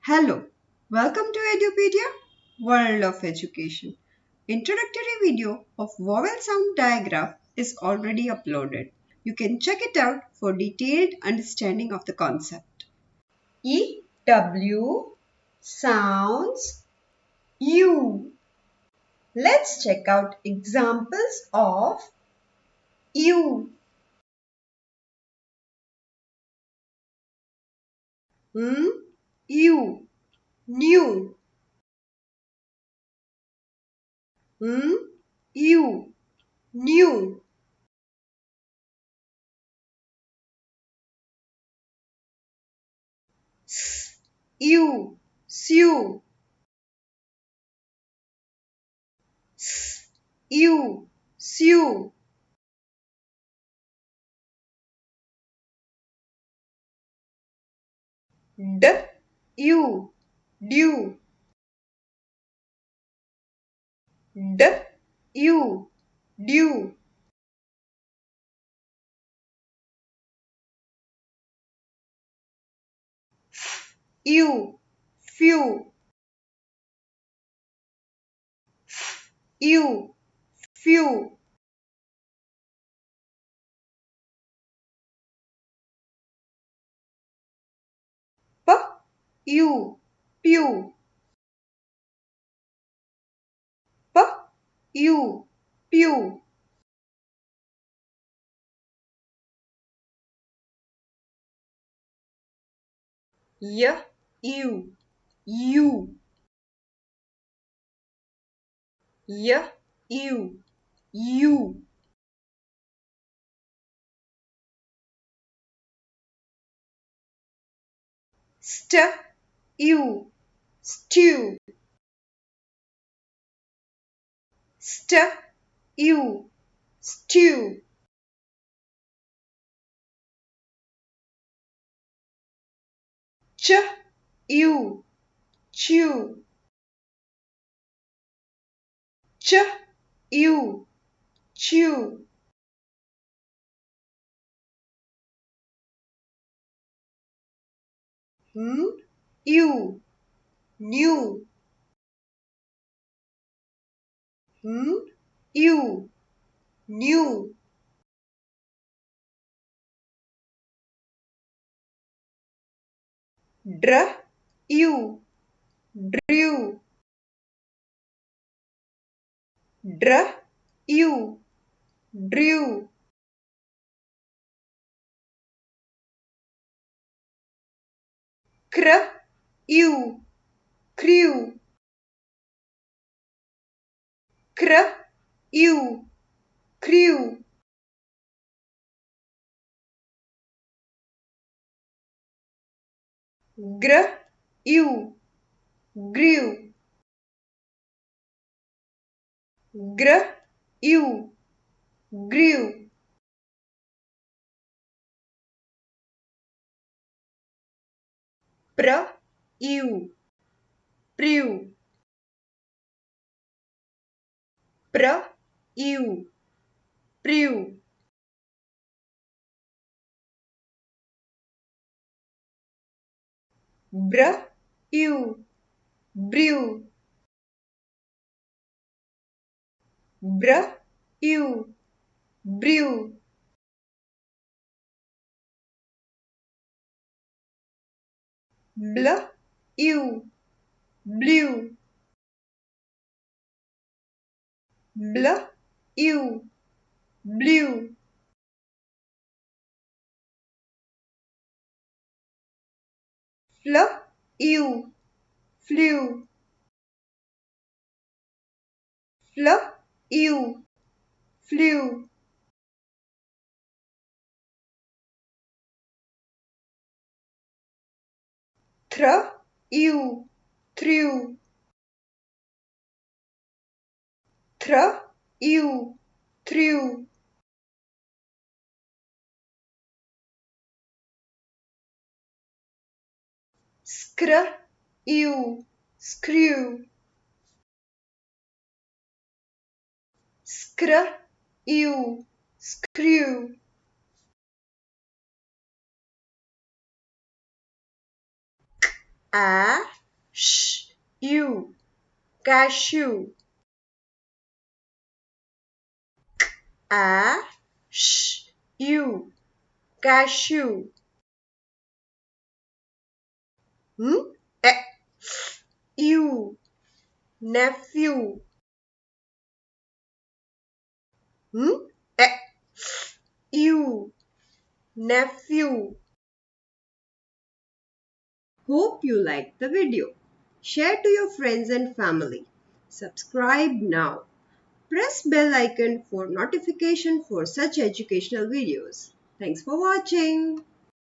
Hello, welcome to Edupedia, World of Education. Introductory video of Vowel Sound Digraph is already uploaded. You can check it out for detailed understanding of the concept. EW sounds U. Let's check out examples of U. U. New. U. New. U. Sew. U. Sew. D. U. Dew. D. U. Dew. U. Few. U. Few. P. U. Pew. P. U. Pew. Y. U. You. Y. U. You. St. U. Stew. St. U. Stew. Ch. U. Chew. Ch. U. Chew. U. New. U. New. Dr. U. Drew. Dr. U. Drew. Cr. U. Crew. Cr. U. Crew. Gr. U. Grew. Gr. U. Grew. Pr. U. Prew. Pr. U. Prew. Br. U. Brew. Br. U. Brew. Bl. U. Blew. Bl. U. Blew. Fl. U. Flew. Fl. U. Flew. Thr. U. Threw. Thr. U. Threw. Scr. U. Screw. Scr. U. Screw. A. sh, u, cashew. A, sh, u, cashew. E, u, nephew. E, u, nephew. Hope you liked the video. Share to your friends and family. Subscribe now. Press bell icon for notification for such educational videos. Thanks for watching.